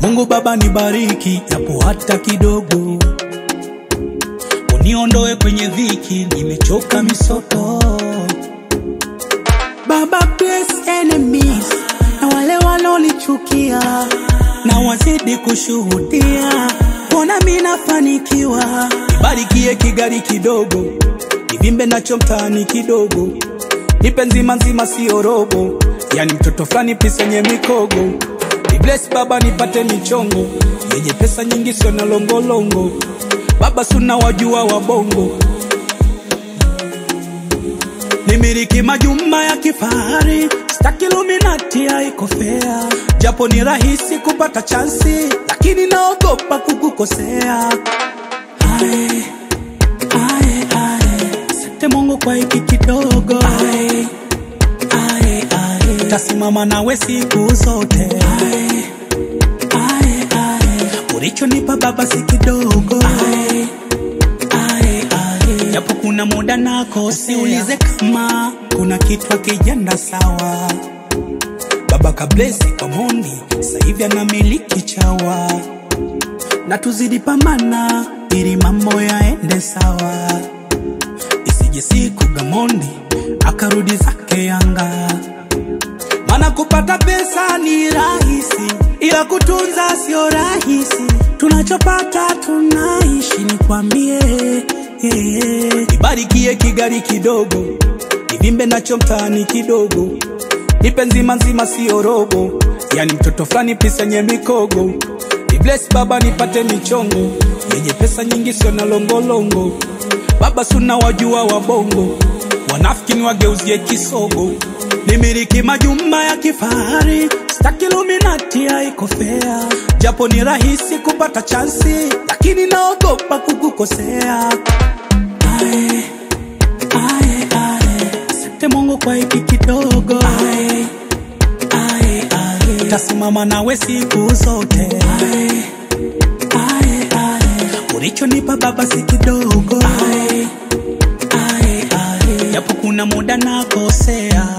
Mungu Baba nibariki japo hata kidogo, uniondoe kwenye dhiki, nimechoka misoto. Baba bless enemies na wale wanaonichukia, na wazidi kushuhudia mbona mimi nafanikiwa. Nibarikie kigari kidogo, nivimbe nacho mtaani kidogo, nipe nzima nzima sio robo, yani mtoto fulani pisa nye mikogo. Ni bless Baba nipate michongo, yenye pesa nyingi sio na longolongo. Baba suna wajua wabongo, nimiriki majumba ya kifahari, staki Illuminati haiko fair. Japo ni rahisi kupata chansi, lakini naogopa kukukosea. Ae, ae, ae, asante Mungu kwa hiki kidogo. Ae, ae, ae, tasimama nawe siku zote. Ae, ae, ae, ulichonipa Baba si kidogo. Ae, ae, ae, japo kuna muda nakosea, usiulize kama kuna kitu hakijenda sawa. Baba kablesi kamoni, sasa hivi anamiliki chawa, na tuzidi pambana ili mambo yaende sawa. Isije siku Gamondi akarudi zake Yanga, maana kupata pesa ni rahisi, ila kutunza sio rahisi. Tunachopata tunaishi, nikwambie. Nibarikie kigari kidogo, nivimbe nacho mtaani kidogo, nipe nzima nzima sio robo, yani mtoto fulani pisa nye mikogo. Ni bless Baba nipate michongo, yenye pesa nyingi sio na longolongo. Baba suna wajua wabongo, wanafiki ni wageuzie kisogo. Nimiriki majumba ya kifahari, staki Illuminati haiko fair. Japo ni rahisi kupata chansi, lakini naogopa kukukosea. Ae, ae, ae, asante Mungu kwa hiki kidogo. Ae, ae, ae, tasimama nawe siku zote. Ae, ae, ae, ulichonipa Baba si kidogo. Ae, ae, ae, japo kuna muda nakosea.